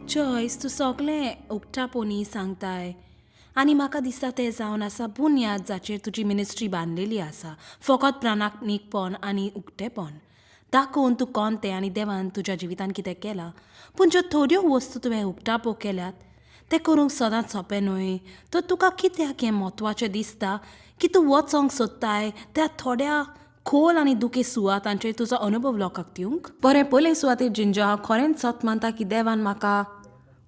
Joyce तूं सगळें उक्तापोनी सांगताय आनी म्हाका दिसता तें जावन आसा बुन्याद जाचेर तुजी मिनिस्ट्री बांदलेली आसा फकत प्रामाणीकपण आनी उक्तेपण दाखोवन तूं कोणतें आनी देवान तुज्या जिवितान कितें केलां पूण ज्यो थोड्यो वस्तू तुवें उक्तापो केल्यात तें करूंक सदांच सोंपें न्हय तर तुका कित्याक हें म्हत्वाचें दिसता की तूं वचोंक सोदताय त्या थोड्या खोल आनी दुखे सुवातांचेर तुजो अनुभव लोकांक दिवंक बरें पयले सुवातेर जिंजो हांव खरेंच सत मानता की देवान म्हाका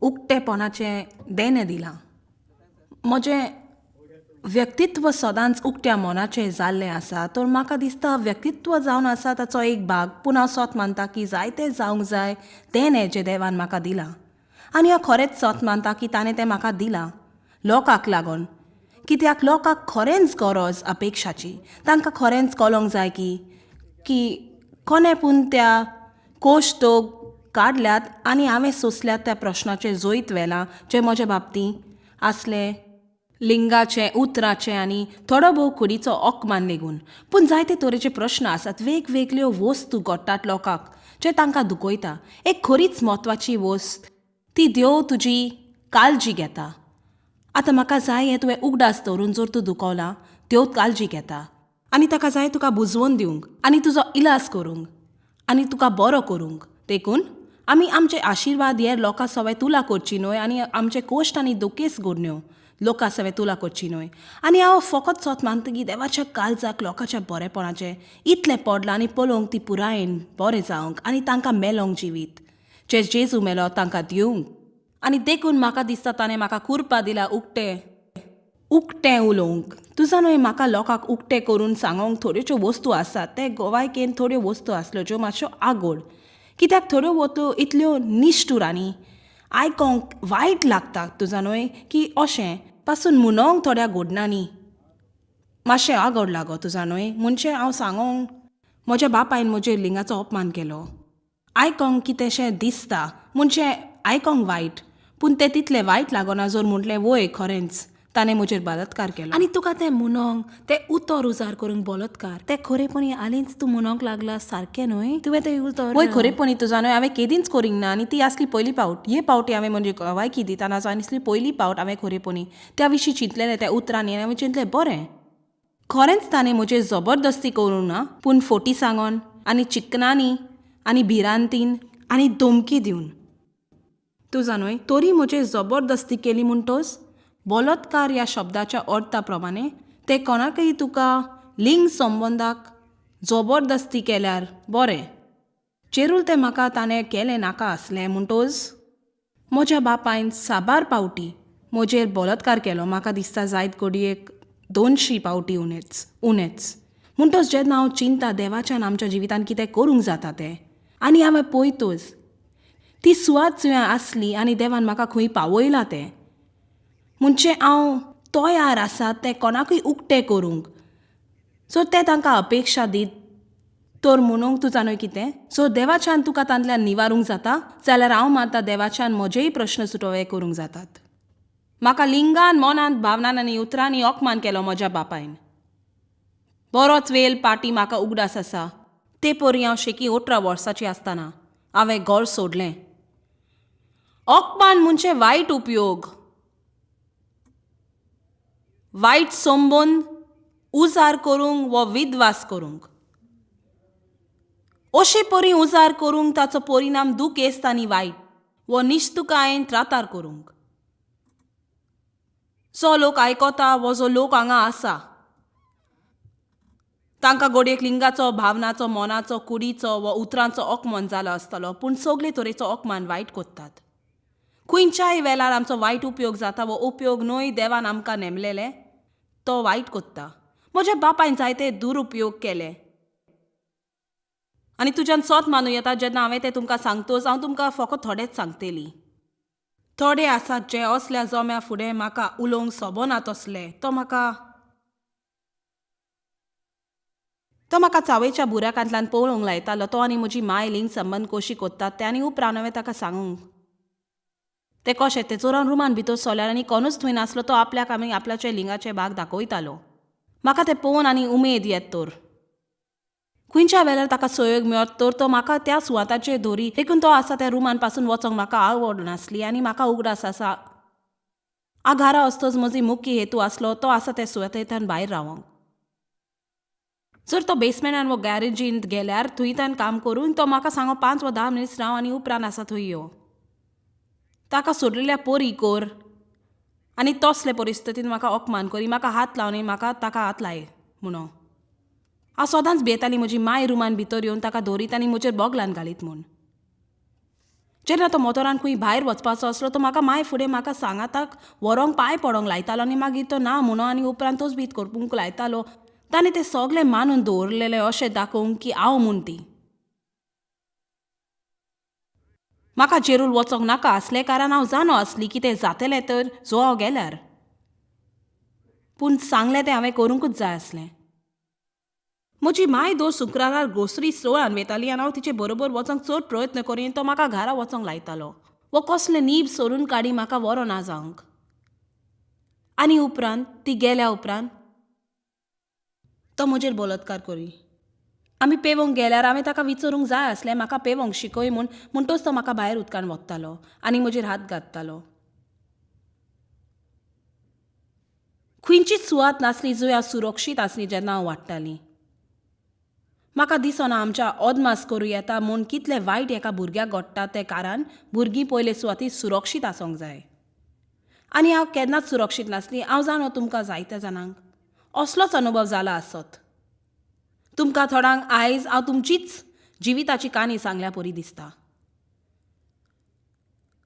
उक्तेपणाचें देणें दिलां म्हजें व्यक्तित्व सदांच उक्त्या मोनाचें जाल्लें आसा तर म्हाका दिसता व्यक्तित्व जावन आसा ताचो एक भाग पूण हांव सत मानता की जायतें जावंक जाय देणें जें देवान म्हाका दिलां आनी हांव खरेंच सत मानता की ताणें तें म्हाका दिलां लोकांक लागून कित्याक लोकांक खरेंच गरज अपेक्षाची तांकां खरेंच कळोंक जाय की कोणे पूण त्या कोश्टो काडल्यात आनी हांवें सोंसल्यात त्या प्रश्नाचें जोईत व्हेलां जें म्हज्या बाबतींत आसलें लिंगाचें उतराचें आनी थोडो भोव कुडीचो ओकमान लेगून पूण जायते तरेचे प्रश्न आसात वेगवेगळ्यो वस्तू घडटात लोकांक जे तांकां दुखयता एक खरीच म्हत्वाची वस्त ती देव तुजी काळजी घेता आतां म्हाका जाय हें तुवें उगडास दवरून जर तूं दुखवलां देव काळजी घेता आनी ताका जाय तुका बुजवून दिवंक आनी तुजो इलाज करूंक आनी तुका बरो करूंक देखून आमी आमचे आशिर्वाद हे लोकां सवय तुला करची न्हय आनी आमचे कोश्ट आनी दुखेस घडण्यो लोकां सवय तुला करची न्हय आनी हांव फकत सोत मानता की देवाच्या काळजाक लोकांच्या बरेपणाचें इतलें पडलां आनी पळोवंक ती पुरायेन बरें जावंक आनी तांकां मेलोंक जिवीत जे जेजू मेलो तांकां दिवंक आनी देखून म्हाका दिसता ताणें म्हाका कुरपा दिला उक्तें उलोवंक तुजा न्हय म्हाका लोकांक उक्तें करून सांगोंक थोड्योच्यो वस्तू आसात ते गोवायकेन थोड्यो वस्तू आसल्यो ज्यो मातश्यो आगोड कित्याक थोड्यो वस्तू इतल्यो निश्ठूर आनी आयकोंक वायट लागता तुजा न्हय की अशें पासून म्हणोंक थोड्या घडणांनी मातशें आगोड लागो तुजा न्हय म्हणचें हांव सांगोंक म्हज्या बापायन म्हजेर लिंगाचो अपमान केलो आयकोंक कितेंशें दिसता म्हणचें आयकोंक वायट पूण तें तितलें वायट लागना जर म्हटलें वय खरेंच ताणें म्हजेर बलात्कार केलो आनी तुका तें म्हणोंक तें उतर उजार करूंक बलात्कार तें खरेपणी हालींच तूं म्हणोंक लागला सारकें न्हय तुवें तें उतर वय खरेपणी तुजा न्हय हांवें केदींच करींक ना आनी ती आसली पयली पावट हे पावटी हांवें म्हणजे गवायकी दिताना आसली पयली पावट हांवें खरेपणी त्या विशीं चिंतलेलें त्या उतरांनी हांवें चिंतलें बरें खरेंच ताणें म्हजेर जबरदस्ती करूं ना पूण फोटी सांगोन आनी चिकनांनी आनी भिरांतीन आनी धमकी दिवन तुजा न्हय तरी म्हजेर जबरदस्ती केली म्हणटोच बलात्कार ह्या शब्दाच्या अर्था प्रमाणे ते कोणाकय तुका लिंग संबंदाक जबरदस्ती केल्यार बरें चेरूल तें म्हाका ताणें केलें नाका आसलें म्हणटोच म्हज्या बापायन साबार पावटी म्हजेर बलात्कार केलो म्हाका दिसता जायत घडयेक 200 पावटी उणेच म्हणटोच जेन्ना हांव चिंता देवाच्यान आमच्या जिवितान कितें करूंक जाता तें आनी हांवें पळयतोच ती सुवात जंय आसली आनी देवान म्हाका खंय पावयलां तें म्हणचें हांव तयार आसा तें कोणाकूय उक्तें करूंक सो तें तांकां अपेक्षा दीत तर म्हणूंक तुजा न्हय कितें सो देवाच्यान तुका तांतल्यान निवारूंक जाता जाल्यार हांव मानता देवाच्यान म्हजेय प्रश्न सुटोवे करूंक जातात म्हाका लिंगान मनांत भावनान आनी उतरांनी अपमान केलो म्हज्या बापायन बरोच वेळ पाटी म्हाका उगडास आसा ते परी हांव शेकी 18 वर्साची आसतना हांवें घर सोडलें अपमान म्हणचे वायट उपयोग वायट संबंद उजार करूंक वा विद्वास करूंक अशे परी उजार करूंक ताचो परिणाम दूख येस्त आनी वायट वा निश्तुकायेन त्रातार करूंक जो लोक आयकोता वो जो लोक हांगा आसा तांकां घडयेक लिंगाचो भावनाचो मनाचो कुडीचो वा उतरांचो अपमान जालो आसतलो पूण सगळे तरेचो अपमान वायट कोत्तात खंयच्याय वेळार आमचो वायट उपयोग जाता वो उपयोग न्हय देवान आमकां नेमलेले तो वायट कोत्ता म्हज्या बापायन जायते दुरुपयोग केले आनी तुज्यान सोत मानूं येता जेन्ना हांवें तें तुमकां सांगतोच हांव तुमकां फकत थोडेच सांगतली थोडे आसात जे असल्या जम्या फुडें म्हाका उलोवंक सोबना तसले तो म्हाका चावेच्या बुराकांतल्यान पळोवंक लायतालो तो आनी म्हजी माय लिंग संबंद कशी कोत्तात ते आनी उपरांत हांवें ताका सांगूंक ते कशें ते चोरान रुमान भितर सोल्यार आनी कोणूच थंय नासलो तो आपल्याक आमी आपल्याचे लिंगाचे भाग दाखयतालो म्हाका ते पळोवन आनी उमेद येत तर खंयच्या वेळार ताका सोयग मेळत तर तो म्हाका त्या सुवाताचेर धरी देखून तो आसा त्या रुमान पासून वचोंक म्हाका आवड नासली आनी म्हाका उगडास आसा आघारा असतोच म्हजी मुख्य हेतू आसलो तो आसा ते सुवातेंतल्यान भायर रावंक. जर तो बेसमेंटान वो गॅरेजींत गेल्यार थंयच्यान काम करून तो म्हाका सांगो 5 वा 10 मिनीट राव आनी उपरांत आसा थंय यो. ताका सोडलेल्या पोरी कोर आनी तसले परिस्थितींत म्हाका अपमान करी म्हाका हात लावनी म्हाका ताका हात लाय म्हणून हांव सदांच भियेताली म्हजी माय रुमान भितर येवन ताका धरीत आनी म्हजेर बोगलान घालीत म्हूण. जेन्ना तो मोतोरान खंय भायर वचपाचो आसलो तो म्हाका माय फुडें म्हाका सांगाताक व्हरोंक पांय पडोंक लायतालो आनी मागीर तो ना म्हणून आनी उपरांत तोच बीत करपूंक लायतालो. ताणें तें सगलें मानून दवरलेलें अशें दाखोवंक की हांव म्हूण ती. म्हाका जेरूल वचोंक नाका आसलें कारण हांव जाणो आसली कितें जातलें तर जो हांव गेल्यार. पूण सांगलें तें हांवें करूंकूच जाय आसलें. म्हजी माय दर शुक्रारार ग्रोसरी स्टोरान वयताली आनी हांव तिचे बरोबर वचोंक चड प्रयत्न करीन तो म्हाका घरा वचोंक लायतालो वो कसलें नीब सोडून काडी म्हाका व्हरो ना जावंक. आनी उपरांत ती गेल्या उपरांत तो म्हजेर बलात्कार करी. आमी पेंवंक गेल्यार हांवें ताका विचारूंक जाय आसलें म्हाका पेंवंक शिकय म्हणटच तो म्हाका भायर उदकान वतालो आनी म्हजेर हात घालतालो. खंयचीच सुवात नासली जंय हांव सुरक्षीत आसली जेन्ना हांव वाडटाली. म्हाका दिसना आमच्या अदमास करूं येता म्हूण कितलें वायट एका भुरग्याक घडटा तें कारण भुरगीं पयले सुवातीर सुरक्षीत आसोंक जाय. आनी हांव केन्नाच सुरक्षीत नासली. हांव जाणो तुमकां जायत्या जाणांक असलोच अनुभव जाला आसत. तुमकां थोड्यांक आयज हांव तुमचीच जिविताची काणी सांगल्या परी दिसता.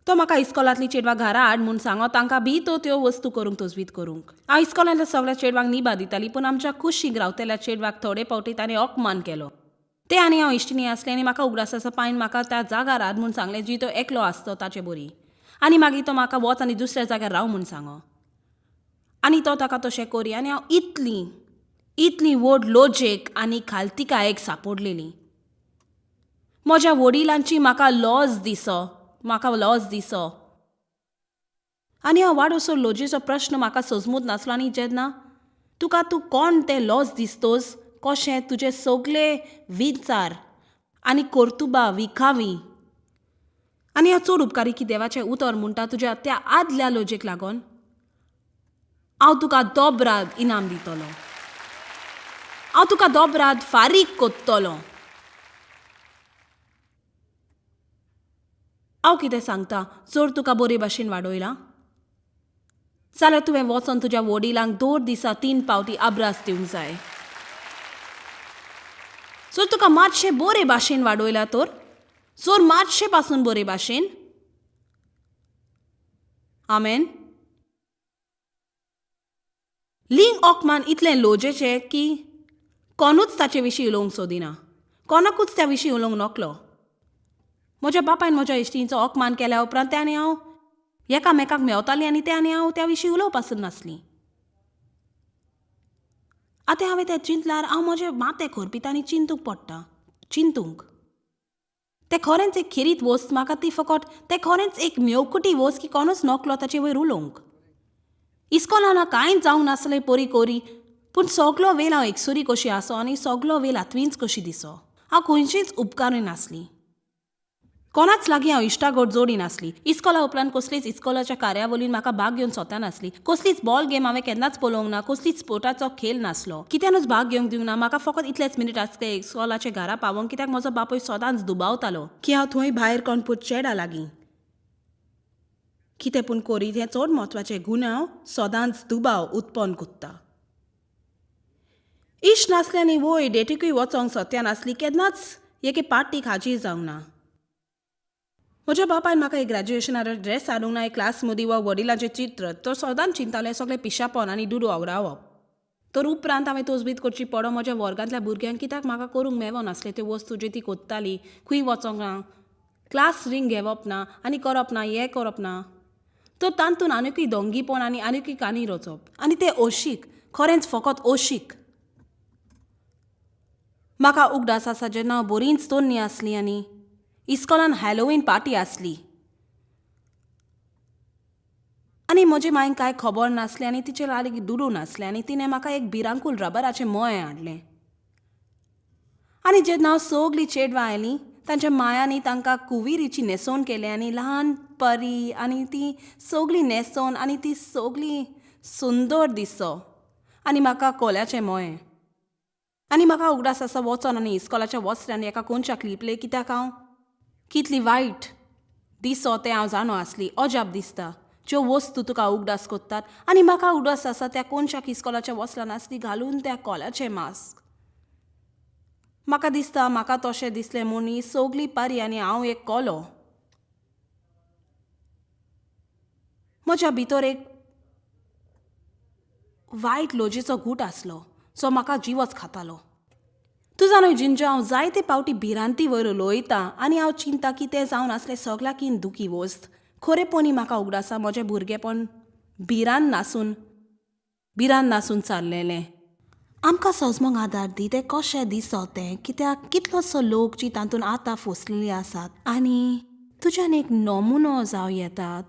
तो म्हाका इस्कॉलांतली चेडवां घरा हाड म्हूण सांगो तांकां बी त्यो वस्तू करूंक तजवीज करूंक. हांव इस्कॉलांतल्या सगळ्या चेडवांक निभा दिताली पूण आमच्या कुशीक रावतल्या चेडवाक थोडे फावटी ताणें अपमान केलो. ते आनी हांव इश्टिणी आसलें आनी म्हाका उगडासाच्या पायन म्हाका त्या जाग्यार हाड म्हूण सांगलें जी तो एकलो आसतो ताचे बरी. आनी मागीर तो म्हाका वच आनी दुसऱ्या जाग्यार राव म्हूण सांगो. आनी तो ताका तशें करी आनी हांव इतली व्हड लॉजीक आनी खालतिकायेक सांपडलेली. म्हज्या वडिलांची म्हाका लॉज दिसो आनी हांव वाडोसो लॉजीचो प्रश्न म्हाका सजमूत नासलो. आनी जेन्ना तूं कोण तें लॉज दिसतोस कशें तुजे सगळे विचार आनी कर्तुबां विखावी आनी हांव चड उपकारी की देवाचें उतर म्हणटा तुज्या त्या आदल्या लॉजीक लागून हांव तुका दोबराद इनाम दितलो. हांव तुका दोबराद फारीक कोत्तलो. हांव कितें सांगता जर तुका बरे भाशेन वाडयलां जाल्यार तुवें वचोन तुज्या वडिलांक दर दिसा 3 फावटी आब्रास दिवंक जाय. जर तुका मातशें बरे भाशेन वाडयलां तर जर मातशें पासून बरे भाशेन आमेन. लिंग ओकमान इतलें लोजेचें की कोणूच ताचे विशीं उलोवंक सोदिना. कोणाकूच त्या विशीं उलोवंक नकलो. म्हज्या बापायन म्हज्या इश्टींचो अपमान केल्या उपरांत ते आनी हांव एकामेकाक मेवतालीं आनी ते आनी हांव त्या विशीं उलोवपासून नासलीं. आतां हांवें तें चिंतल्यार हांव म्हजें माथें खरपिता आनी चिंतूंक तें खरेंच एक खिरीत वस्त म्हाका ती फकत तें खरेंच एक मेवकुटी वस्त की कोणूच नकलो ताचे वयर उलोवंक. इस्कॉलान कांयच जावंक नासलें परी कोरी पूण सगलो वेळ हांव एकसुरी कशी आसो आनी सगलो वेळ आत्वींच कशी दिसो. हांव खंयचीच उपकारूय नासली. कोणाच लागीं हांव इश्टागत जोडी नासली. इस्कॉला उपरांत कसलीच इस्कॉलाच्या कार्यावळीन म्हाका भाग घेवन सोंता नासली. कसलीच बॉल गेम हांवें केन्नाच पळोवंक ना. कसलीच स्पोर्टाचो खेळ नासलो. कित्यानूच भाग घेवंक दिवंक ना. म्हाका फकत इतलेच मिनीट आसले इस्कॉलाचे घरा पावोंक कित्याक म्हजो बापूय सदांच दुबावतालो की हांव थंय भायर कोण पूत चेडा लागीं कितें पूण करीत हें चड म्हत्वाचें गूण हांव सदांच दुबाव उत्पन्न कोत्ता. इश्ट नासल्यानी वय डेटीकूय वचोंक सोत्या नासली. केन्नाच एके पार्टीक हाजीर जावंक ना. म्हज्या बापायन म्हाका एक ग्रॅज्युएशनार ड्रेस हाडूंक ना. एक क्लास मदीं वा वडिलांचें चित्र तो सदांच चिंतालें सगळें पिशापण आनी डुडू आवडावप. तर उपरांत हांवें तोजवीज करची पडो म्हज्या वर्गांतल्या भुरग्यांक कित्याक म्हाका करूंक मेळो नासलें त्यो वस्तू ज्यो ती कोत्ताली. खंय वचोंक ना क्लास रिंग घेवप ना आनी करप ना हें करप ना. तर तातूंत आनिकूय दोंगीपण आनी आनिकूय कानी रचप आनी तें ओशीक खरेंच फकत ओशीक. म्हाका उगडास आसा जेन्ना हांव बरींच तोरणी आसली आनी इस्कॉलान हॅलोवीन पार्टी आसली आनी म्हजे मांयक कांय खबर नासलें आनी तिचे लागी दुडू नासलें आनी तिणें म्हाका एक भिरांकूल रबराचें मोय हाडलें आनी जेन्ना हांव सगलीं चेडवां आयलीं तांच्या मायांनी तांकां कुविरीची न्हेसोवन केलें आनी ल्हान परी आनी ती सगलीं न्हेसोवन आनी ती सगलीं सुंदर दिसो आनी म्हाका कोल्याचें मोयें आनी म्हाका उगडास आसा वचोन आनी इस्कॉलाच्या वस्त्यांनी एका कोनशाक लिपलें कित्याक हांव कितली वायट दिसो तें हांव जाणो आसली अजाप दिसता ज्यो वस्तू तुका उगडास कोत्तात आनी म्हाका उगडास आसा त्या कोनशाक इस्कॉलाच्या वस्त्रान आसली घालून त्या कोल्याचें मास्क म्हाका दिसता म्हाका तशें दिसलें म्हूण ही सगलीं पारी आनी हांव एक कोलो म्हज्या भितर एक वायट लोजेचो घूट आसलो जो म्हाका जिवच खातालो तूं जाणा जिंजो हांव जायते फावटी भिरांती वयर उलोयतां आनी हांव चिंता की तें जावन आसलें सगळ्याकीन दुखी वस्त खरेपणी म्हाका उगडासा म्हजें भुरगेंपण भिरांत नासून चाललेलें आमकां सजमोंग आदार दी तें कशें दिसो तें कित्याक कितलोसो लोक जी तातूंत आतां फसलेली आसात आनी तुज्यान एक नमुनो जावं येता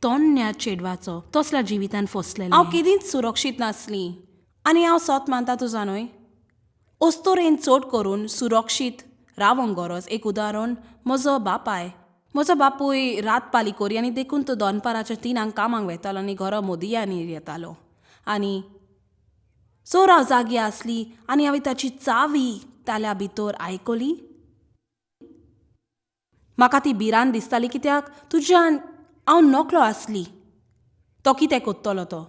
तोन्या चेडवाचो तसल्या जिवितान फसलेलें हांव केदींच सुरक्षीत नासली आनी हांव सोत मानता तूं जाणोय ओस्तोरेन चड करून सुरक्षीत रावंक गरज एक उदाहरण म्हजो बापूय रात पाली कोरी आनी देखून तो दोनपाराच्या 3 कामांक वेतालो आनी घरा मोदयांनी येतालो आनी चोर हांव जागी आसली आनी हांवें ताची चावी ताल्या भितर आयकली म्हाका ती भिरांत दिसताली कित्याक तुज्यान हांव नकलो आसली तो कितें कोत्तलो तो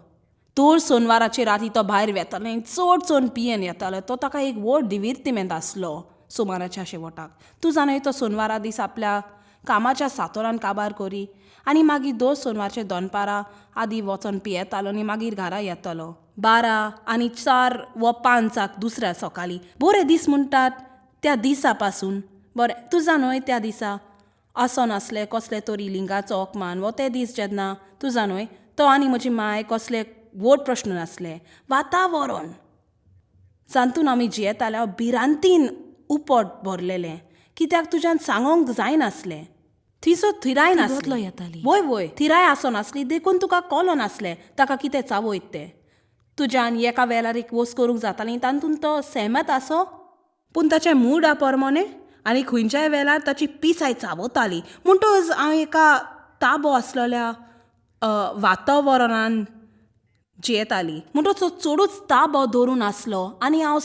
तोर सोनवाराचे राती तो भायर वेतालो आनी चड चोन पियेन येतालो तो ताका एक व्हड दिविर्तीमेंत आसलो सुमाराच्या शेवटाक तूं जाणय तो सोनवारा दीस आपल्या कामाच्या सातोरान काबार कोरी आनी मागीर 2 सोनवारचे दोनपारां आदीं वचोन पियेतालो आनी मागीर घरा येतालो 12 आनी 4 वा 5 दुसऱ्या सकाळीं बरे दीस म्हणटात त्या दिसा पासून बरें तूं जाणय त्या दिसा आसो नासलें कसले तरी लिंगाचो अपमान वो ते दीस जेन्ना तूं जाणय तो आनी म्हजी माय कसले व्हड प्रश्न नासले वातावरण जांतून आमी जियेताले हांव भिरांतीन उपट भरलेलें कित्याक तुज्यान सांगोंक जायनासलें थिसो थिराय नासलो येताली वय थिराय आसो नासली देखून तुका कळो नासलें ताका कितें चावयत तें तुज्यान एका वेळार एक वस्त करूंक जाताली तातूंत तो सहमत आसो पूण ताचें मूड प्रमाणे आनी खंयच्याय वेळार ताची पिसाय चावताली म्हणटच हांव एका ताबो आसलेल्या वातावरणान जियेताली म्हणटच तो चडूच ताबो धरून आसलो आनी हांव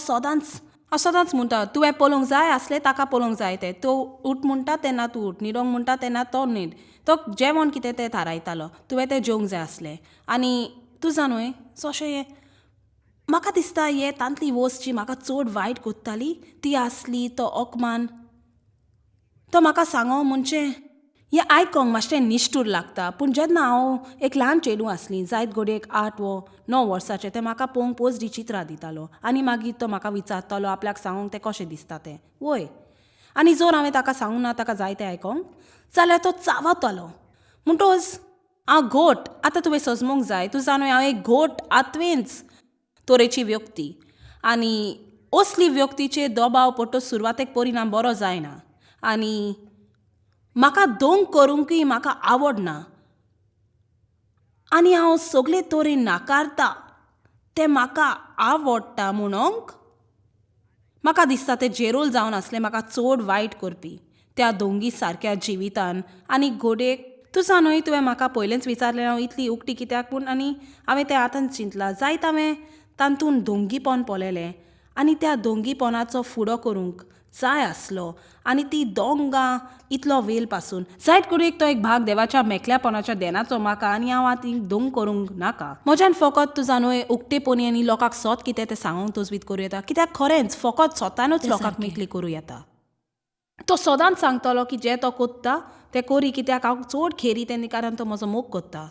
सदांच म्हणटा तुवें पळोवंक जाय आसलें ताका पळोवंक जाय तें तो उठ म्हणटा तेन्ना तूं उठ न्हिदोंक म्हणटा तेन्ना तो न्हीद तो जेवण कितें तें थारायतालो तुवें तें जेवंक जाय आसलें आनी तूं जाणय जशें म्हाका दिसता हे तांतली वस्त जी म्हाका चड वायट कोत्ताली ती आसली तो अपमान तो म्हाका सांगो म्हणजे हें आयकोंक मातशें निश्ठूर लागता पूण जेन्ना हांव एक ल्हान चेडूं आसलीं जायत घडयेक 8 वा 9 वर्साचें तें म्हाका पळोवंक पोसडी चित्रां दितालो आनी मागीर तो म्हाका विचारतालो आपल्याक सांगूंक तें कशें दिसता तें वय आनी जर हांवें ताका सांगूंक ना ताका जाय तें आयकोंक जाल्यार तो चावतालो म्हणटच हांव घोट आतां तुवें सजमूंक जाय तूं जाणय हांव एक घोट आत्वेंच तोरेची व्यक्ती आनी असली व्यक्तीचे दबाव पडटो सुरवातेक परिणाम बरो जायना आनी म्हाका दोंग करूंकय म्हाका आवडना आनी हांव सगळे तरेन नाकारता तें म्हाका आवडटा म्हणोंक म्हाका दिसता तें जेरोल जावन आसलें म्हाका चड वायट करपी त्या दोंगी सारक्या जिवितान आनी घोडेक तूं जाणय तुवें म्हाका पयलेंच विचारलें हांव इतली उक्ती कित्याक पूण आनी हांवें तें आतांच चिंतलां जायत हांवें तातूंत दोंगीपण पळयलें आनी त्या दोंगीपणाचो फुडो करूंक जाय आसलो आनी ती दोंगां इतलो वेल पासून जायत कडेक तो एक भाग देवाच्या मेकल्यापणाच्या देनाचो म्हाका आनी हांव आतां दोंग करूंक नाका म्हज्यान फकत तूं जाणय उक्तेपणी आनी लोकांक सोत कितें तें सांगूंक तोजवीत करूं येता कित्याक खरेंच फकत स्वतानूच लोकांक मेकली करूं येता तो सदांच सांगतलो की जें तो कोत्ता तें कोरी कित्याक हांव चड खेरी तेन्ना कारण तो म्हजो मोग कोत्ता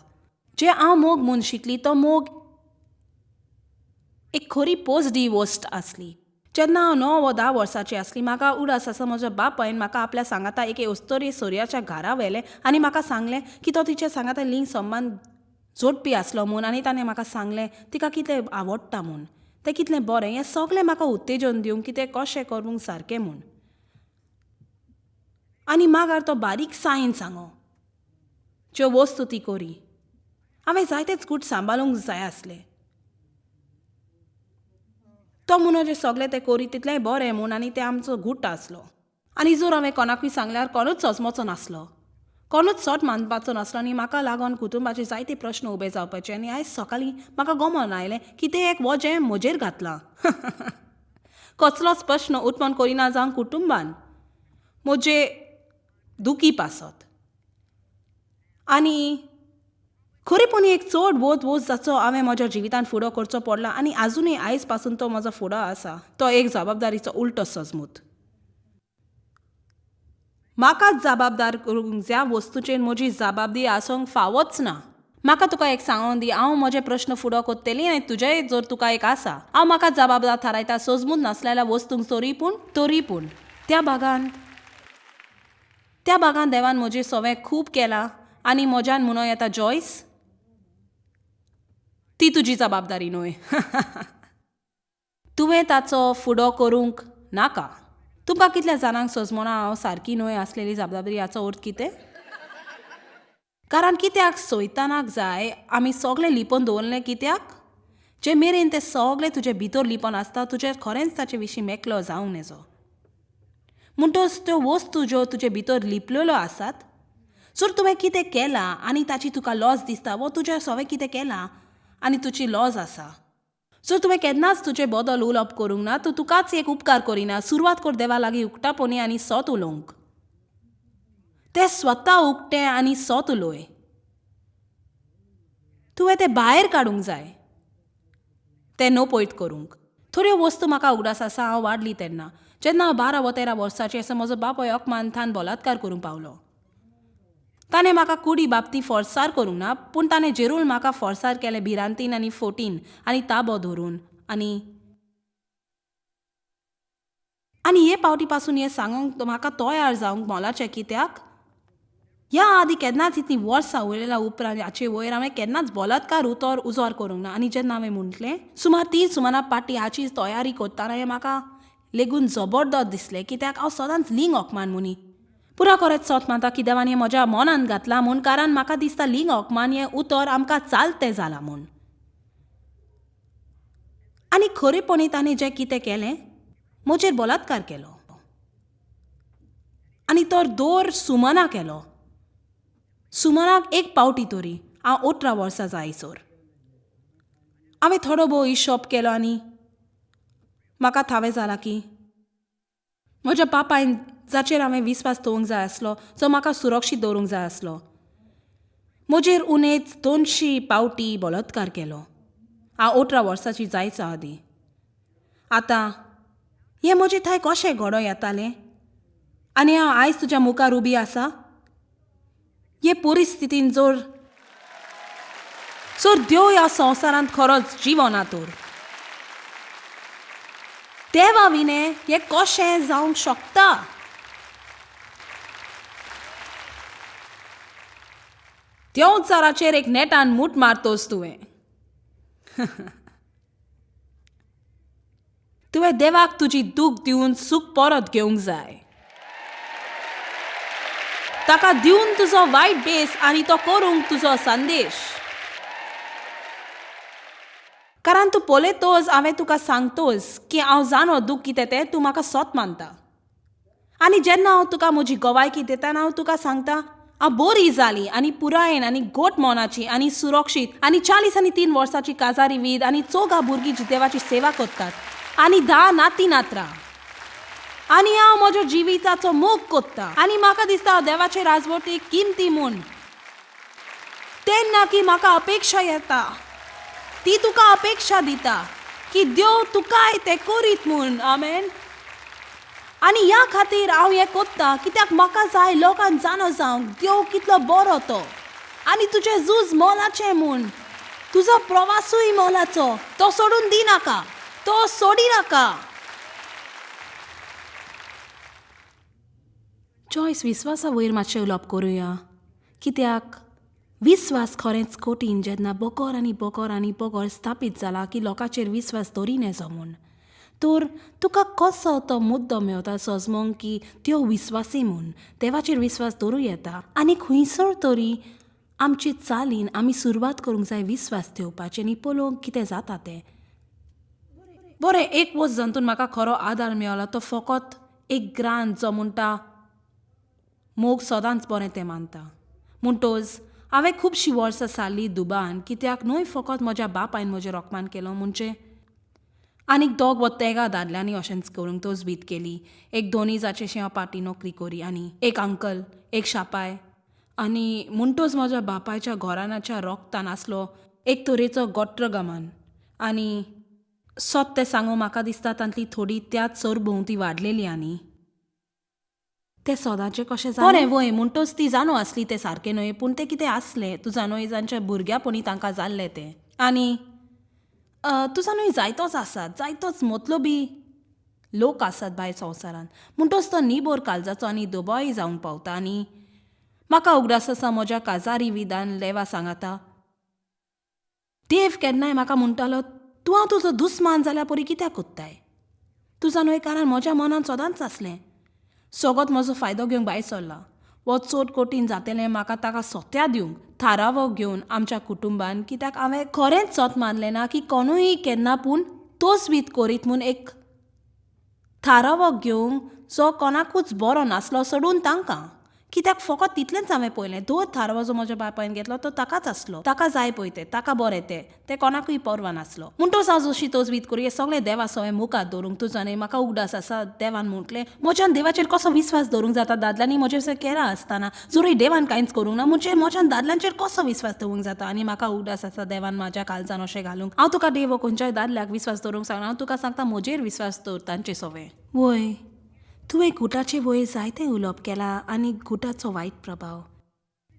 जें हांव मोग म्हूण शिकली तो मोग एक खरी पोसडी वस्त आसली जेन्ना हांव 9 वा 10 वर्साची आसली म्हाका उडास आसा म्हज्या बापायन म्हाका आपल्या सांगाता एके अस्तोरी सोर्याच्या घरा व्हेलें आनी म्हाका सांगलें की तो तिच्या सांगाता लिंग संबंद जोडपी आसलो म्हूण आनी ताणें म्हाका सांगलें तिका कितें आवडटा म्हूण तें कितलें बरें हें सगलें म्हाका उत्तेजन दिवंक कितें कशें करूंक सारकें म्हूण आनी मागार तो बारीक सायन सांगो ज्यो वस्तू ती कोरी हांवें जायतेच कूट सांबाळूंक जाय आसलें तो म्हणून जे सगळे ते करी तितलेंय बरें म्हूण आनी ते आमचो घुट्ट आसलो. आनी जर हांवें कोणाकूय सांगल्यार कोणूच सजमोचो नासलो, कोणूच सट मानपाचो नासलो. आनी म्हाका लागून कुटुंबाचे जायते प्रश्न उबे जावपाचे. आनी आयज सकाळीं म्हाका गमन आयलें की तें एक वजें म्हजेर घातलां. कसलोच प्रश्न उत्पन्न करिना जावन कुटुंबान म्हजे दुखी पासत. आनी खरेपणी एक चड बोध वोस जाचो हांवें म्हज्या जिवितांत फुडो करचो पडला. आनी आजुनूय आयज पासून तो म्हजो फुडो आसा. तो एक जबाबदारीचो उलटो सजमूत. म्हाकाच जबाबदार करूंक ज्या वस्तूचेर म्हजी जबाबदारी आसूंक फावच ना. म्हाका तुका एक सांगून दी, हांव म्हजे प्रश्न फुडो कोत्तेली आनी तुजेय जर तुका एक आसा, हांव म्हाका जबाबदार थारायता. सजमूत नासलेल्या वस्तूंक तरी पूण त्या भागान देवान म्हजें सवें खूब केलां. आनी म्हज्यान म्हणून येता जॉयस, ती तुजी जबाबदारी न्हय. तुवें ताचो फुडो करूंक नाका. तुमकां कितल्या जाणांक सजमोना हांव सारकी न्हय आसलेली जबाबदारी हाचो अर्थ कितें? कारण कित्याक सोयतानाक जाय आमी सगळें लिपोवन दवरलें कित्याक? जे मेरेन तें सगळें तुजे भितर लिपोवन आसता तुजें खरेंच ताचे विशीं मेकलो जावंक नजो. म्हणटच त्यो वस्तू ज्यो तुजे भितर लिपलेल्यो आसात, जर तुवें कितें केलां आनी ताची तुका लॉस दिसता, वो तुजें सवें कितें केलां आनी तुजी लॉस आसा. जर तुवें केन्नाच तुजे बदल उलोवप करूंक ना, तूं तुकाच एक उपकार करिना. सुरवात कर देवा लागीं उक्तापणी आनी सोत उलोवंक. तें स्वता उक्तें आनी सोत उलोय. तुवें तें भायर काडूंक जाय, तें नो पयत करूंक. थोड्यो वस्तू म्हाका उगडास आसा हांव वाडली तेन्ना. जेन्ना हांव 12 वा 13 वर्साचें आसा, म्हजो बाप अकमानथान बलात्कार करूंक पावलो. ताणें म्हाका कुडी बाबती फोर्सार करूंक ना, पूण ताणें जेरूल म्हाका फोर्सार केलें भिरांतीन आनी फोटीन आनी ताबो धरून. आनी हे पावटी पासून हें सांगूंक म्हाका तोयार जावंक मोलाचें. कित्याक ह्या आदी केन्नाच इतलीं वर्सां उलयल्या उपरांत हाचे वयर हांवें केन्नाच बलात्कार उजवार करूंक ना. आनी जेन्ना हांवें म्हटलें सुमार 3 सुमारा पाटी हाची तयारी करतना हें म्हाका लेगून जबरदस्त दिसलें. कित्याक हांव सदांच लिंग होकमान मुनी पुरा खरेंच सोत मानता की देवान हें म्हज्या मनान घातलां म्हूण. कारण म्हाका दिसता लिंग होकमान हें उतर आमकां चालतें जालां म्हूण. आनी खरेपणी ताणें जें कितें केलें, म्हजेर बलात्कार केलो. आनी तो दोर सुमना केलो. सुमनाक एक पावटी तरी हांव 18 वर्सां जायसर हांवें थोडो भोव हिशोब केलो. आनी म्हाका थावें जालां की म्हज्या बापायन जाचेर हांवें विस्वास दवरूंक जाय आसलो, जो म्हाका सुरक्षीत दवरूंक जाय आसलो, म्हजेर उणेच 200 पावटी बलात्कार केलो. हांव 18 वर्साची जायचा आदी. आतां हें म्हजें थंय कशें घडो येतालें आनी हांव आयज तुज्या मुखार उबी आसा. हे परिस्थितीन जर देव ह्या संवसारांत खरोच जिवना तर देवा विने हें कशें जावंक शकता? त्योच जाराचेर एक नेटान मूठ मारतोस तुवें. तुवें देवाक तुजी दूख दिवन सूख परत घेवंक जाय. ताका दिवन तुजो वायट बेस आनी तो करूंक तुजो संदेश. कारण तूं पळयतोस, हांवें तुका सांगतोस की हांव जाणो दूख कितें तें तूं म्हाका सोत मानता. आनी जेन्ना हांव तुका म्हजी गोवायकी दिता, हांव तुका सांगता हांव बरी जाली आनी पुरायेन आनी गोट मोनाची आनी सुरक्षीत आनी 40 आनी 3 वर्साची काजारी वीद आनी 4 भुरगीं जी देवाची सेवा करतात आनी 10 नाती नात्रा. आनी हांव म्हज्या जिविताचो मोग कोत्ता. आनी म्हाका दिसता हांव देवाचे राजवटी किमती म्हूण. तेन्ना की म्हाका अपेक्षा येता, ती तुका अपेक्षा दिता की देव तुकाय तें करीत म्हूण. आमेन. आनी ह्या खातीर हांव हें कोत्ता कित्याक म्हाका जाय लोकांक जाणो जावंक देव कितलो बरो तो. आनी तुजें झूज मोलाचें म्हूण. तुजो प्रवासूय मोलाचो. तो सोडून दिनाका, तो सोडिनाका. चॉयस विस्वासा वयर मातशें उलोवप करुया. कित्याक विस्वास खरेंच कठीण जेन्ना बोकोर आनी बोकोर स्थापीत जाला की लोकांचेर विस्वास दवरिनेजो म्हूण. तर तुका कसो तो मुद्दो मेवता सजमोंक की त्यो विस्वासी म्हूण देवाचेर विस्वास दवरूं येता. आनी खंयसर तरी आमची चालीन आमी सुरवात करूंक जाय विस्वास ठेवपाचें आनी पळोवंक कितें जाता तें. बरें एक वर्स जातून म्हाका खरो आदार मेळलो तो फकत एक ग्रांत जो म्हणटा मोग सदांच बरें तें मानता म्हणटोच हांवें खुबशीं वर्सां सारलीं दुबान कित्याक न्हय फकत म्हज्या बापायन म्हजें रोखमान केलो म्हणजे आनीक दोग वो तेगा दादल्यांनी अशेंच करूंक तोच भीत केली एक दोनी जाचेशी हांव पार्टी नोकरी कोरी आनी एक अंकल एक शापाय आनी म्हणटोच म्हज्या बापायच्या घोरानाच्या रोगतान आसलो एक तरेचो गोट्ट गमान आनी सोत तें सांगू म्हाका दिसता तांतली थोडी त्याच सर भोंवती वाडलेली आनी ते सोदाचें कशें बरें वय म्हणटोच ती जाणो आसली तें सारकें न्हय पूण तें कितें आसलें तूं जाणो जांच्या भुरग्यापणी तांकां जाल्लें तें आनी तुजो न्हय जायतोच आसात जायतोच मतलबी लोक आसात भायर संवसारांत म्हणटोच तो निबोर काळजाचो आनी दुबोय जावंक पावता आनी म्हाका उगडास आसा म्हज्या काजारी विधान लेवा सांगाता देव केन्नाय म्हाका म्हणटालो तूं हांव तुजो दुस्मान जाल्या परी कित्याक कोत्ताय तुजो न्हय कारण म्हज्या मनांत सदांच आसलें सोगत म्हजो फायदो घेवंक भायर सरला वो चड कठीण जातलें म्हाका ताका सोत्या दिवंक थारावो घेवन आमच्या कुटुंबान कित्याक हांवें खरेंच सोत मानलें ना की कोणूय केन्ना पूण तोच वीत करीत म्हूण एक थारावो घेवंक जो कोणाकूच बरो नासलो सोडून तांकां कित्याक फकत तितलेंच हांवें पळयलें तो थारावो जो म्हज्या बापायन घेतलो तो ताकाच आसलो ताका जाय पळय ताका बरें तें कोणाकूय परवा नासलो म्हणटोच हांव जशी तोच वीत करी हें सगळें देवा सवय मुखार दवरूंक तुजो न्हय म्हाका उगडास आसा देवान म्हटलें म्हज्यान देवाचेर कसो विस्वास दवरूंक जाता दादल्यांनी म्हजेर केला आसतना जोरी देवान कांयच करूंक ना म्हणजे म्हज्यान दादल्यांचेर कसो विस्वास दवरूंक जाता आनी म्हाका उगडास आसा देवान म्हाज्या काळजान अशें घालूंक हांव तुका देव खंयच्याय दादल्याक विस्वास दवरूंक सांगना हांव तुका सांगता म्हजेर विस्वास दवर तांचे सवय वय तुवें गुटाचे वयर जायतें उलोवप केलां आनी गुटाचो वायट प्रभाव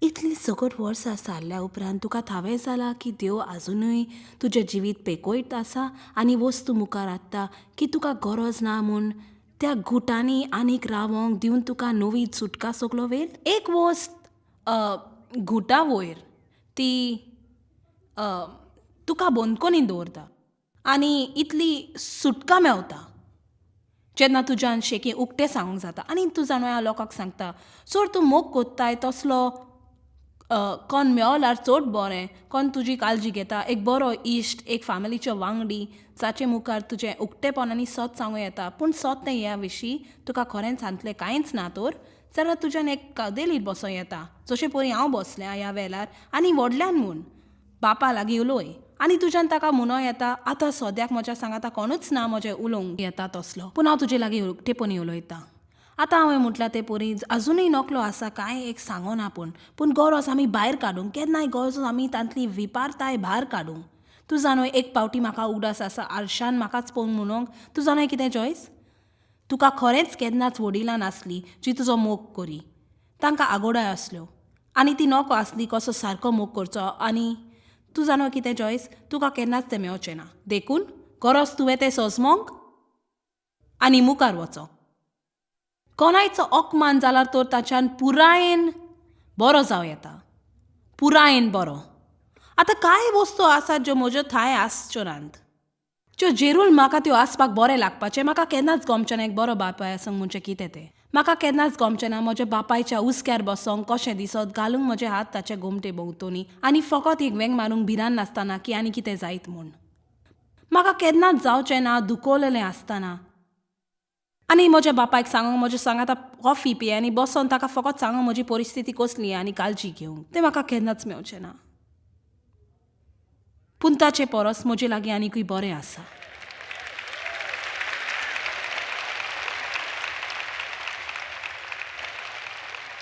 इतलीं सगळीं वर्सां सारल्या उपरांत तुका थावें जाला की देव आजुनूय तुजें जिवीत पेकयत आसा आनी वस्तू मुखार हाडटा की तुका गरज ना म्हूण त्या गुटांनी आनीक रावोंक दिवन तुका नवी सुटका सगलो वेळ एक वस्त गुटा वयर ती तुका बंद करून दवरता आनी इतली सुटका मेवता जेन्ना तुज्यान शेकी उक्तें सांगूंक जाता आनी तूं जाणो हांव लोकांक सांगता चड तूं मोग कोत्ताय तसलो कोण मेवल्यार चड बरें कोण तुजी काळजी घेता एक बरो इश्ट एक फॅमिलीचो वांगडी जाचे मुखार तुजें उक्तेपण आनी सोत सांगूं येता पूण सोत तें ह्या विशीं तुका खरेंच सांगतलें कांयच ना तर जाल्यार तुज्यान एक कदेलीर बसों येता जशें पळय हांव बसलें ह्या वेळार आनी व्हडल्यान म्हूण बापा लागीं उलोय आनी तुज्यान ताका म्हणो येता आतां सद्याक म्हज्या सांगाता कोणूच ना म्हजें उलोवंक येता तसलो पूण हांव तुजे लागीं उक्तेपणी उलयतां आतां हांवें म्हटलां तें परी आजुनूय नकलो आसा कांय एक सांगो ना पूण गरज आमी भायर काडूंक केन्नाय गरज आमी तांतली विपारताय भायर काडूंक तूं जाणो एक पावटी म्हाका उगडास आसा आरशान म्हाकाच पळोवन म्हणूंक तूं जाणो कितें जॉयस तुका खरेंच केन्नाच वडिलां नासली जी तुजो मोग करी तांकां आगोडाय आसल्यो आनी ती नॉको आसली कसो सारको मोग करचो आनी तूं जाणो कितें जॉयस तुका केन्नाच तें मेळचें ना देखून गरज तुवें तें सजमोंक आनी मुखार वचोंक कोणायचो अकमान जाल्यार तर ताच्यान पुरायेन बरो जावं येता पुरायेन बरो आतां कांय वस्तू आसात ज्यो म्हज्यो थाय आसच्यो नात ज्यो जेरूल म्हाका त्यो आसपाक बरें लागपाचें म्हाका केन्नाच गमचें ना एक बरो बापाय आसूंक म्हणजे कितें तें म्हाका केन्नाच गमचें ना म्हज्या बापायच्या उस्क्यार बसोंक कशें दिसत घालूंक म्हजे हात ताचे घुमटे भोंवतणी आनी फकत एक वेंग मारूंक भिरान नासतना की आनी कितें जायत म्हूण म्हाका केन्नाच जावचें ना दुखोवलेलें आसतना आनी म्हज्या बापायक सांगूंक म्हज्या सांगाता कॉफी पी आनी बसोन ताका फकत सांगूंक म्हजी परिस्थिती कसली आनी काळजी घेवंक तें म्हाका केन्नाच मेळचें ना पूण ताचे परस म्हजे लागीं आनीकूय बरें आसा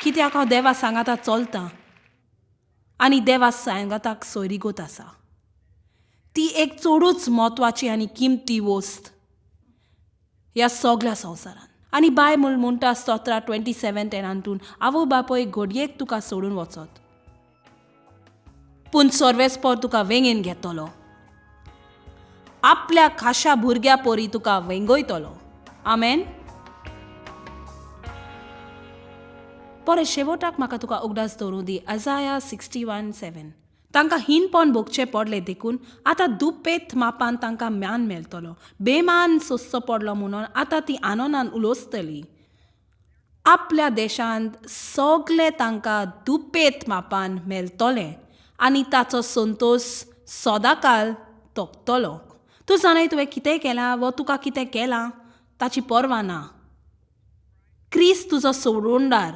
कित्याक हांव देवा सांगाता चलतां आनी देवा सांगाताक सोयरीगोत आसा ती एक चडूच म्हत्वाची आनी किमती वस्त ह्या सगळ्या संवसारान आनी बायबल म्हणटा स्तोत्रा 27:10 आवय बापय घडयेक तुका सोडून वचत पूण सर्वेस्पर तुका वेंगेन घेतलो आपल्या खाशा भुरग्या परी तुका वेंगयतलो आमेन बरें शेवटाक म्हाका तुका उगडास दवरूं दी आयजाया 61:7 तांकां हिनपण भोगचें पडलें देखून आतां दुपेत मापान तांकां म्यान मेळटलो बेमान सोंसचो पडलो म्हणून आतां ती आनंदान उलोसतली आपल्या देशांत सगळे तांकां दुपेत मापान मेळटलें आनी ताचो संतोश सदांकाल तोपतलो तूं जाणाय तुवें कितें केलां वा तुका कितें केलां ताची पर्वा ना. क्रिस्त तुजो सोडूनदार.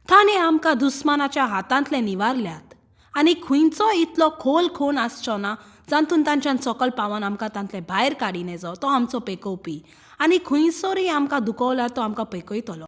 ताणें आमकां दुस्मानाच्या हातांतले निवारल्यात आनी खंयचो इतलो खोल खूण आसचो ना जातून तांच्यान सकयल पावन आमकां तांतले भायर काडीन येजो. तो आमचो पेकोवपी आनी खंयसरूय आमकां दुखोवल्यार तो आमकां पेकयतलो.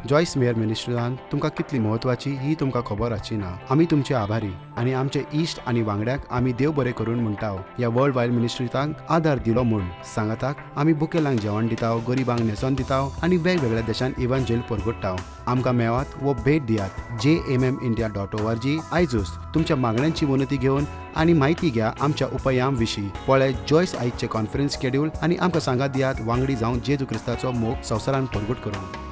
जॉयस मेयर मिनिस्ट्रीजान तुमकां कितली म्हत्वाची ही तुमकां खबर आसची ना. आमी तुमचे आभारी आनी आमचे इश्ट आनी वांगड्याक आमी देव बरें करून म्हणटाव. ह्या वर्ल्ड वायड मिनिस्ट्रीजांक आदार दिलो म्हूण सांगाताक आमी बुकेलांक जेवण दिताव, गरिबांक न्हेसोन दिताव आनी वेगवेगळ्या देशांत इव्हँजल परगटाव. आमकां मेळात वो भेट दियात jmmindia.org. आयजूच तुमच्या मागण्यांची वनती घेवन आनी म्हायती घ्या आमच्या उपायां विशीं. पळय जॉयस आयजचे कॉन्फरन्स शेड्यूल आनी आमकां सांगात दियात वांगडी जावन जेजू क्रिस्ताचो मोग संवसारान परगट करूंक.